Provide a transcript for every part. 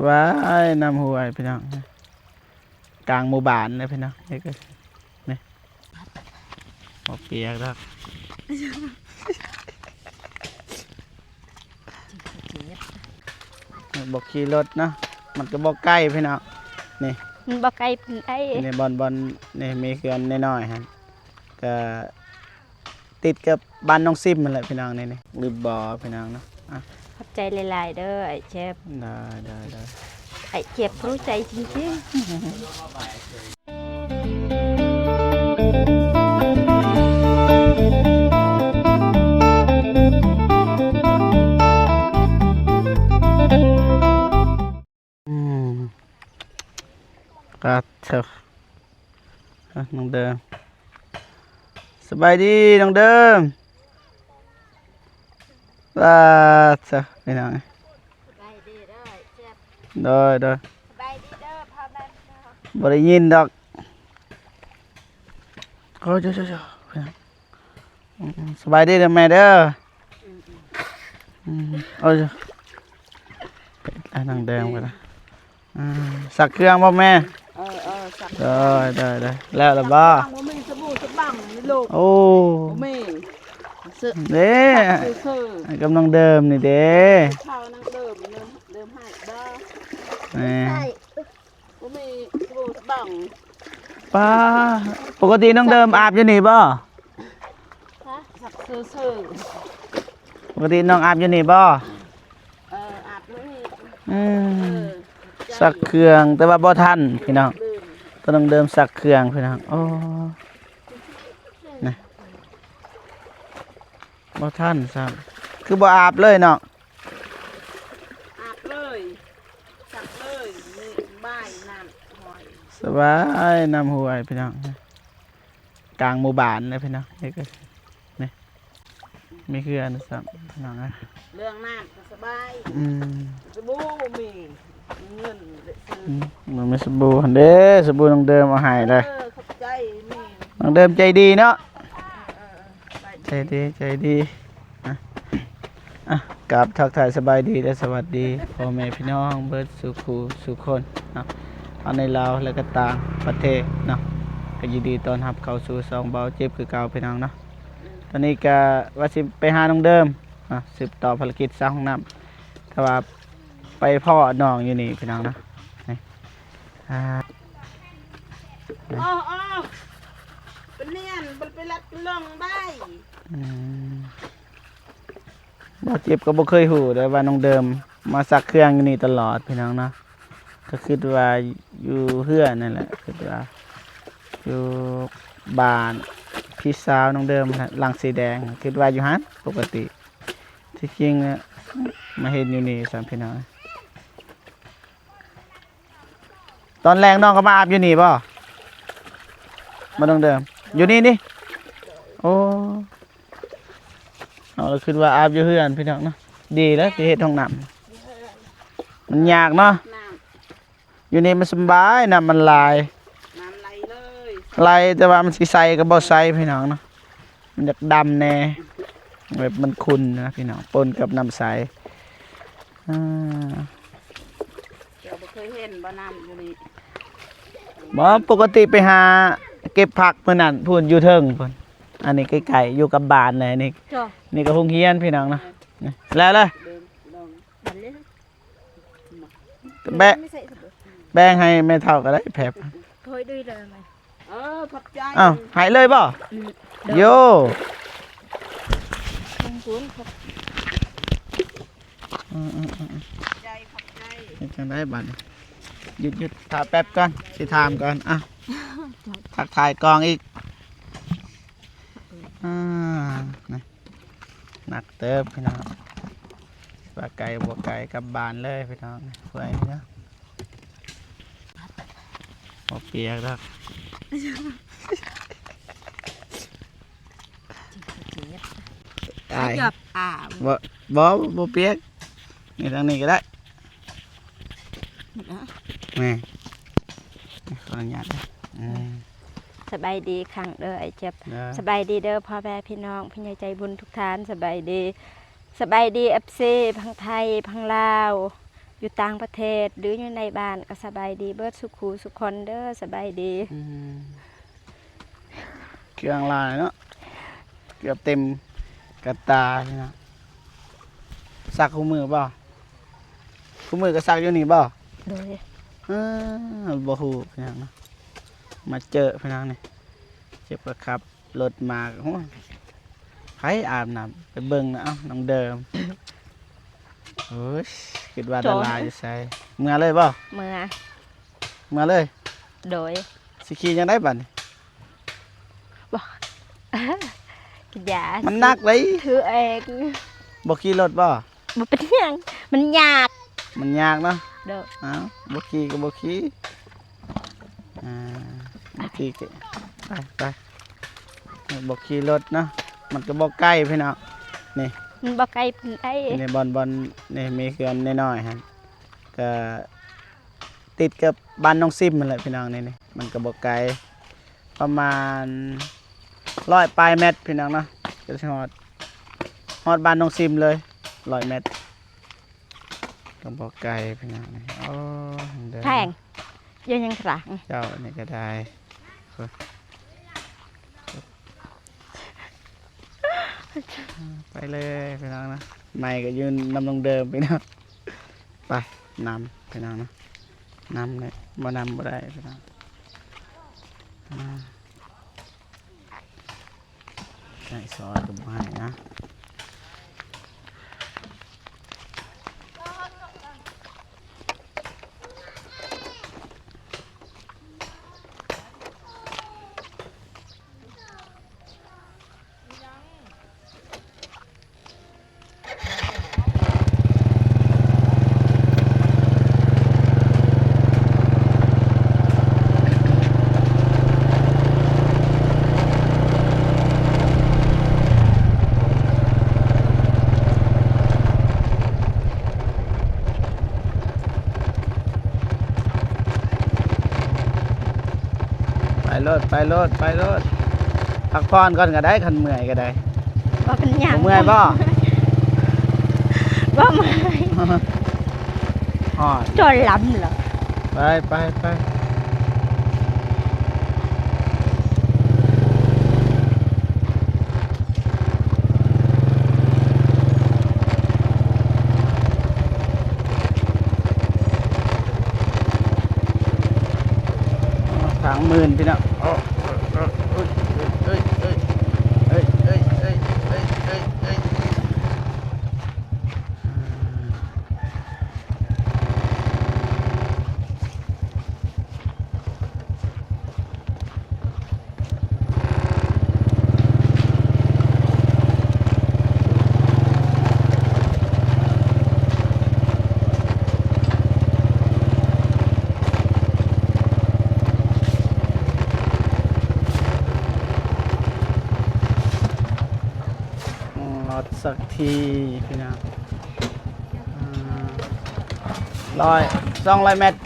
บายนำหัวพี่น้องกลางหมู่บ้านเลยพี่น้องนี่ก็นี่บ่เปียกแล้วบอกขี่รถเนาะมันก็บอกใกล้พี่น้องนี่ มันบ่ไกลปานใด นี่บอลนี่มีเขื่อนน้อยๆฮะก็ติดกับบ้านน้องซิมมันแหละพี่น้องนี่ลืมบ่อพี่น้องเนาะขอบใจหลายๆเด้อไอ้เจ็บได้ไอ้เจ็บรู้ใจจริงก็เถอะน้องเดิมสบายดีน้องเดิมว่าเถอะพี่น้อง ๆสบายดีเด้อไอ้เจ็บ โดยสบายดีเด้อพ่อแม่ บ่ได้ยินดอกโอ้เจ้าสบายดีเด้อแม่เด้อโอ้ยไอ้นางแดงไปละสักเครื่องบ่แม่สักได้แล้วล่ะบ่บ่มีสบู่สบั่งนี่ลูกโอ้บ่มีเด้ให้กำลังเดิมนี่เด้ข้าวนั่งเดิมให้เด้อแม่บ่มีสบู่สบั่งป้าปกติน้องเดิมอาบอยู่นี่บ่ ฮะสักซื่อปกติน้องอาบอยู่นี่บ่อาบมื้อนี้สักเครื่องแต่ว่าบ่ทันพี่น้องต้องเดิมสักเครื่องพี่น้องโอ้นี่บ่ทันซ้ำคือบ่อาบเลยเนาะอาบเลยสักเลยนี่บ้ายน้ำหอยสบายน้ำหัวพี่น้องกลางหมู่บ้านเลยพี่น้องนี่ก็นี่มีเครื่องซ้ำพี่น้องนะเรื่องน้ำก็สบายสบู่มีเงินมันไม่สบู่เด้สบู่น้องเดิมเอาให้เลยขอบใจมีน้องเดิมใจดีเนาะใจดีกับทักทายสบายดีและสวัสดีพ่อแม่พี่น้องเบิร์ดสุขูสุคนเนาะเอาในลาวและก็ต่างประเทศเนาะก็ยินดีต้อนรับเข้าสู่ซองเบาเจ็บคือเก่าพี่น้องเนาะตอนนี้ก็ว่าสิไปหาน้องเดิมสืบต่อภารกิจสร้างห้องน้ำแต่ว่าไปพ่อน้องอยู่นี่พี่น้องนะนี่อ๋อเป็นเนียนไปรัดลงได้บ่เจ็บก็บ่เคยหูแต่ว่าน้องเดิมมาซักเครื่องอยู่นี่ตลอดพี่น้องนะก็คิดว่าอยู่เฮือนนั่นแหละคิดว่าอยู่บ้านพี่สาวน้องเดิมหลังสีแดงคิดว่าอยู่ฮั่นปกติที่จริงมาเห็นอยู่นี่สามพี่น้องตอนแรกน้องก็มาอาบอยู่นี่ป่ะมาน้องเดิมอยู่นี่โอ้เราคิดว่าอาบอยู่เฮือนพี่น้องเนาะดีแล้วที่เฮ็ดห้องน้ำมันยากเนาะอยู่นี่มันสบายน้ำมันไหลเลยแต่ว่ามันสิใสกับบ่ใสพี่น้องเนาะมันจะดำแน่แบบมันขุ่นนะพี่น้องปนกับน้ำใสเดี๋ยวบ่เคยเห็นบ่น้ำอยู่นี่บ่ปกติไปหาเก็บผักเมื่อนั้นพูนอยู่เทิงพุ่นอันนี้ไก่อยู่กับบ้านเลยนี่ก็โรงเรียนพี่น้องเนาะแล้วแบ่งให้แม่เฒ่าก็ได้แผบถอยด้วยเลยมั้ยขอบใจอ้าวหายเลยบ่โยขอบใจจังได้บัดหยุดถามแป๊บก่อนสิถามก่อนทักทายกองอีกหนักเติบพี่น้องปลาไก่บวกไก่กับบานเลยพี่น้องสวยนะพอเปียกแล้วตายบ่เปียกนี่ทางนี้ก็ได้แม่ขออนุญาตสบายดีครั้งเด้อไอ้เจ็บสบายดีเด้อพ่อแม่พี่น้องพี่ใหญ่ใจบุญทุกท่านสบายดีFC พังไทยพังลาว อยู่ต่างประเทศหรืออยู่ในบ้านก็สบายดีเบิดสุขูสุขคนเด้อสบายดี เครื่องลายเนาะเกือบเต็มกระตาพี่น้องซักคู่มือบ่คู่มือก็ซักอยู่นี่บ่ โดย บ่ฮู้พี่น้องเนาะมาเจอพี่น้องนี่เจ็บประครับรถมาโอ้ยไผอาบน้ำไปเบิ่งนะเอ้าน้องเดิมโอ้ยคิดว่าดาราจะใส่เมื่อเลยบ่ เมื่อ เมื่อเลย โดย สิขี่ยังได้บัดนี้ กินยา มันหนักเลย ถือเอง บ่ขี่รถบ่ มันเป็นหยังมันยาก มันยากเนาะ เด้อ อ้าวบ่ขี่ก็บ่ขี่บ่ขี่ก็ไปบ่ขี่รถเนาะมันก็บ่ใกล้พี่น้องนี่ มันบ่ไกลปานใด ในบอนนี่มีเขื่อนน้อยๆฮะก็ติดกับบ้านน้องซิมนั่นแหละพี่น้องนี่มันก็บ่ไกลประมาณ100 ปลายเมตรพี่น้องเนาะก็สิฮอดบ้านน้องซิมเลย100 เมตรก็บ่ไกลพี่น้องนี่โอ้เด้อ แพงเยอะยังครัง เจ้านี่ก็ได้ไปเลยพี่น้องนะไม่ก็ยืนนำลงเดิมพี่น้องไปนำพี่น้องนะนำเลยมานำบ่ได้พี่น้องใส่ซอสกับไม้นะไปรถพักผ่อนก่อนก็ได้คันเมื่อยก็ได้ ว่าเป็นหยัง บ่เมื่อยบ่ ว่าเมื่อย ฮอด จนลำเหรอ ไปทางหมื่นพี่น้องโอ้เอ้ยรถสักทีพี่น้อง200 เมตร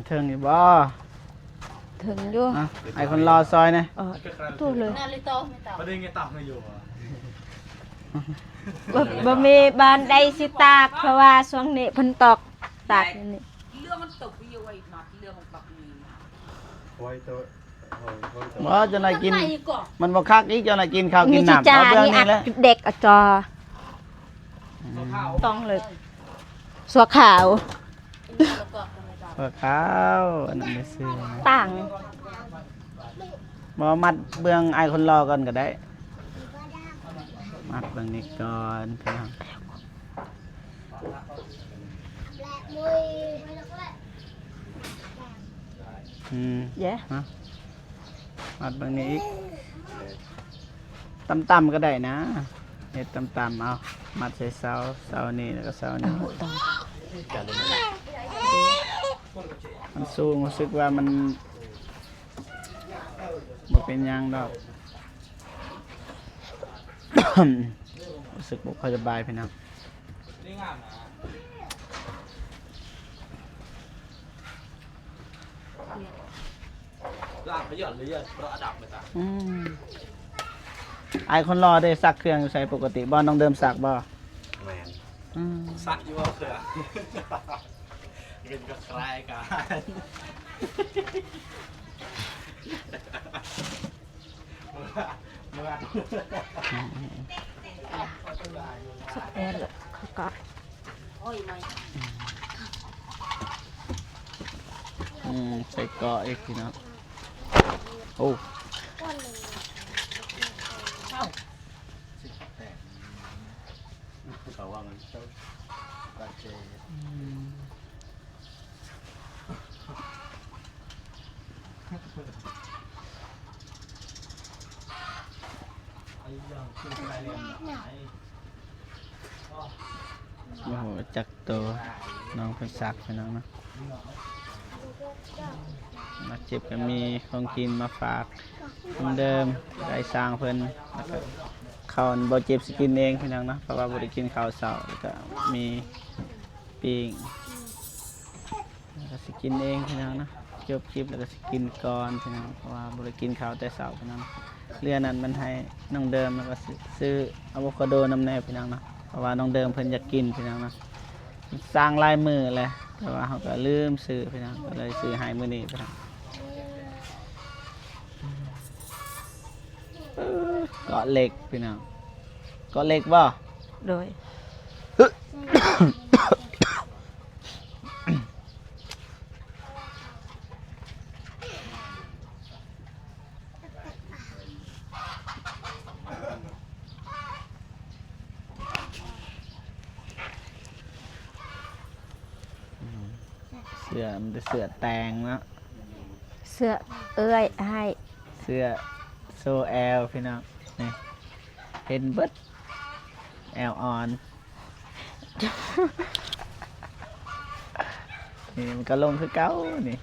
เทิงอยู่บ่ ถึงอยู่ ไอ้คนรอซอยนะ ตู้เลย นาฬิโตไม่ต่อ ประเด็นไงต่ำไม่อยู่อ่ะ บ่มีบ้านใดสิตากเพราะว่าช่วงนี้เพิ่นตกตากอยู่นี่ เรื่องมันตกไปอยู่ไอ้หนอดเรื่องของปักนี้ โอ้ยตัว บ่เจะนายกิน ไหนก่อน มันบ่คักอีกเจะนายกินข้าวกิ มี น จิ น้ำ จา เอาเบื้อง นี่อั นี้ ด แล้ว เด็กอะจอต้องเลยสัวขาว แล้วก็ไม่ต่อ เปิดข้าวอันนั้นไม่ซื้อนะ ต่าง บ่มัดเบื้องไอ้คนรอก่อนก็ได้มัดเบื้องนี้ก่อนพี่น้องเย้ ฮะมัดเบื้องนี้อีกต่ำๆก็ได้นะเฮ็ดต่ำๆเอามัดใส่เสานี้แล้วก็เสานี้มันสูงรู้สึกว่ามันบ่เป็นหยังดอก รู้สึกบ่ค่อยสบายพี่น้อง ล่างเขาหย่อนเลยเราอัดับไปจ้ะ อืมไอคนรอได้ซักเครื่องอยู่ใช้ปกติบ่น้องเดิมซักบ่ แมน อืม ซักอยู่ว่าเขื่อกินกับใครกันเมื่อ สักแอนลูกเขาก็ ใส่เกาะอีกทีเนาะโอ้ เขาว่ามันต้องตัดเจไอ้ยังคืออะไรเนี่ย โอ้โหจักตัวน้องเพิ่นซักไปน้องเนาะมาเจ็บก็มีของกินมาฝากเหมือนเดิมได้สร้างเพิ่นแล้วก็ข้าวบ่เจ็บสิกินเองพี่น้องเนาะเพราะว่าบ่ได้กินข้าวเช้าแล้วก็มีปิ้งแล้วก็สิกินเองพี่น้องเนาะจบคลิปแล้วก็สิกินก่อนพี่น้องเพราะว่าบ่ได้กินข้าวแต่เช้าพี่น้องเรือนั้นมันให้น้องเดิมแล้วก็ซื้ออะโวคาโดนำแน่พี่น้องเนาะเพราะว่าน้องเดิมเพิ่นอยากกินพี่น้องเนาะสร้างลายมือแหละแต่ว่าเขาก็ลืมซื้อพี่น้องก็เลยซื้อให้มื้อนี้พี่น้องเกาะเหล็กพี่น้องเกาะเหล็กบ่ โดย เสื้อมันเป็นเสื้อแตงเนาะ เสื้อเอ้ยให้ เสื้อโซแอลพี่น้องนี่เห็นเบิดแอลออนนี่มันก็ลงคือเก้านี่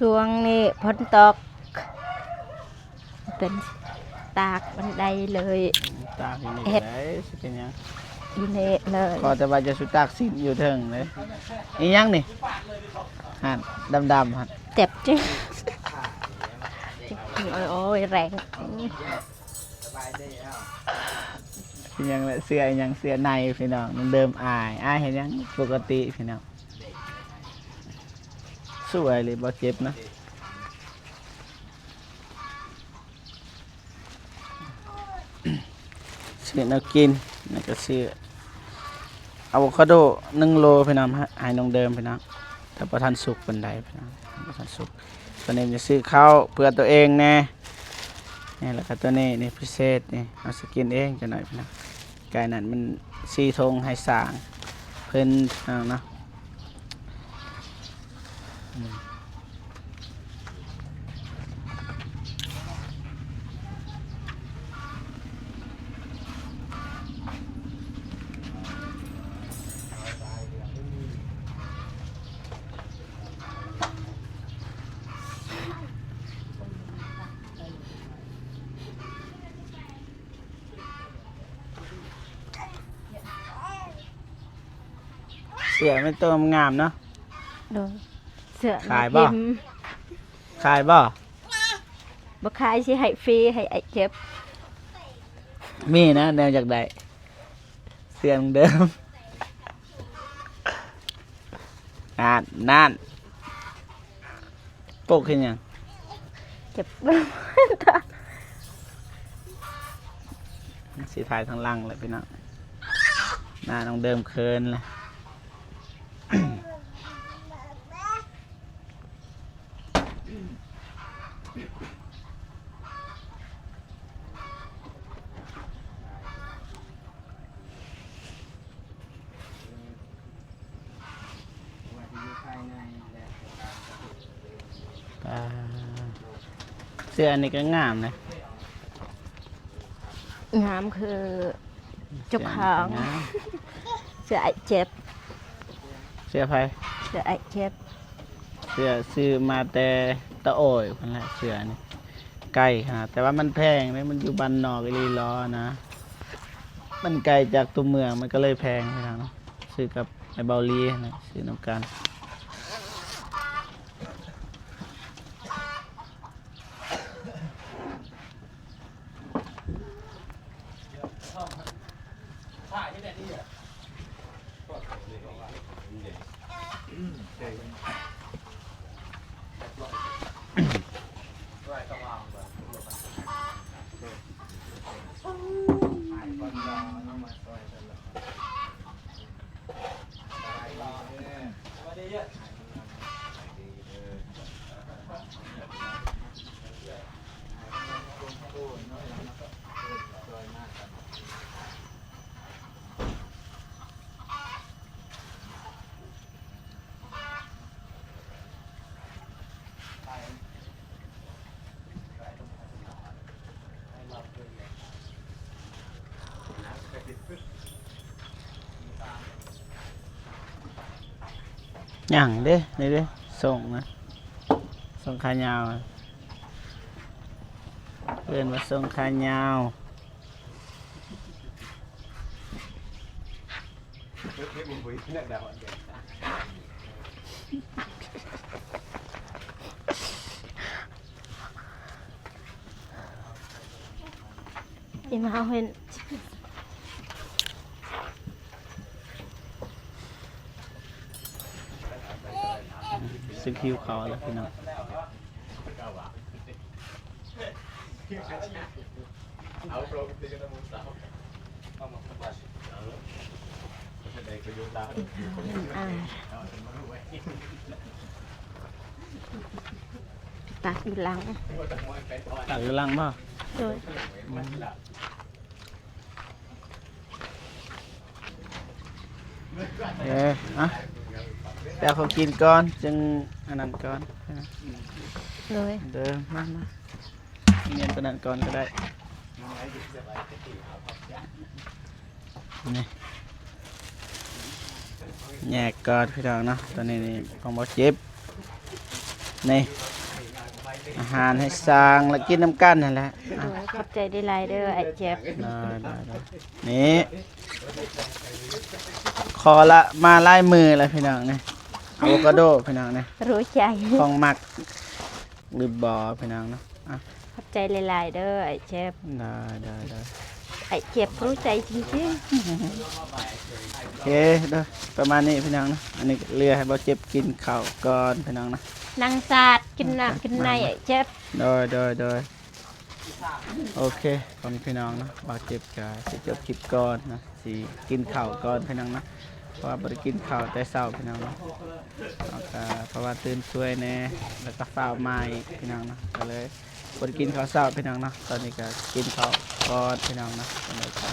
ช่วงนี้ฝนตกเป็นตากบันไดเลย ตากอยู่นี่ เฮ็ด ได้สิเป็นหยัง อยู่เละเลย พอแต่ว่าจะสุดตากสินอยู่เทิงเลยอีหยังนี่หันดำๆหัน เจ็บจึงโอ้ยแรง เป็นหยังแหละเสื้ออีหยังเสื้อในพี่น้องมันเดิมอายเห็นหยังปกติพี่น้องสวยเลยบ่เจ็บนะซื้อแนวกินแล้วก็ซื้ออะโวคาโด1 โลพี่น้องให้น้องเดิมพี่น้องแต่บ่ทันสุกปานใดพี่น้องบ่ทันสุกตัวนี้จะซื้อข้าวเพื่อตัวเองแน่นี่แล้วก็ตัวนี้นี่พิเศษนี่เอาสกินเองจังหน่อยพี่น้องไก่นั่นมันซีทงให้สร้างเพิ่นเนาะเสื้อไม่ตัวงามเนาะ โดยเสื้อ ขายบ่ พิมพ์ ขายบ่ บ่ขายสิให้ฟรีให้ไอ้เจ็บ มีนะแนวจากใดเสื้อเดิมนั่นปกขึ้นยัง เจ็บ สีถ่ายทางล่างเลยพี่น้องหน้าน้องเดิมเคินเลยเสื้ออันนี้ก็งามนะ งามคือ เจุกหางเสือไอเจ็บ เสื้อไผ เสือไอเจ็บ เสื้อซื้อมาแต่ตะโอยพันแหละเสื้อนี่ไกลขนาดแต่ว่ามันแพงเลยมันอยู่บ้านนอกอีหลีล้อนะมันไกลจากตัวเมืองมันก็เลยแพงพี่น้องเนาะซื้อกับไอ้เบาลีนะซื้อน้ำกันอย่างเด้นี่เด้ส่งนะส่งขายาวเพื่อนมาส่งขายาว Thế mình với cái này là họ để อีมาเอาเห็น ซื้อคิวเขาแล้วพี่น้อง áo pro cái cái nó muốn sao không mà không cái này cái vô đá อ่าตัดอยู่หลัง ตักอยู่ลังป่ะ โดย อ่ะแต่เขากินก่อนจึงอันนั้นก่อน โดย เดินมาเงียนตัวนั้นก่อนก็ได้นี่แยกก่อนพี่น้องเนาะตอนนี้นี่ของบ่เจ็บนี่อาหารให้สร้างแล้วกินน้ำกันนั่นแหละ โดยขอบใจได้หลายเด้อไอเจ็บ ได้นี่คอละมาไล่มือเลยพี่น้องนี่อะโวคาโดพี่น้องนี่ รู้ใจ ของหมักหรือบอพี่น้องเนาะอ่ะ ขอบใจหลายๆเด้อไอเจ็บ ได้ ไอเจ็บรู้ใจจริง โอเคเด้อประมาณนี้พี่น้องนะอันนี้เรือให้บ่เจ็บกินข้าวก่อนพี่น้องนะ ๆนางสาดกินน้ำกินในไอเจ็บ โดยโอเคก่อนพี่น้องนะบ่เจ็บกายสิจบคลิปก่อนนะสิกินข้าวก่อนพี่น้องนะเพราะว่าบ่ได้กินข้าวแต่เช้าพี่น้องนะแล้วก็เพราะว่าตื่นช่วยแน่แล้วก็ฟ้าวมาอีกพี่น้องนะก็เลยบ่ได้กินข้าวเช้าพี่น้องนะตอนนี้ก็กินข้าวก่อนพี่น้องนะก็เลยก็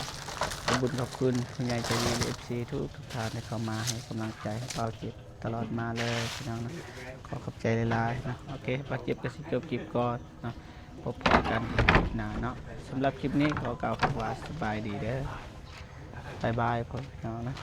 ขอบคุณคุณยายใจดี FC ทุกท่านที่เข้ามาให้กำลังใจให้เบาเจ็บตลอดมาเลยพี่น้องนะขอขอบใจหลายๆนะโอเคเบาเจ็บก็สิจบคลิปก่อนนะพบกันหน้าเนาะสำหรับคลิปนี้ขอกล่าวคำว่าสบายดีเด้อบ๊ายบายพ่อพี่น้องนะ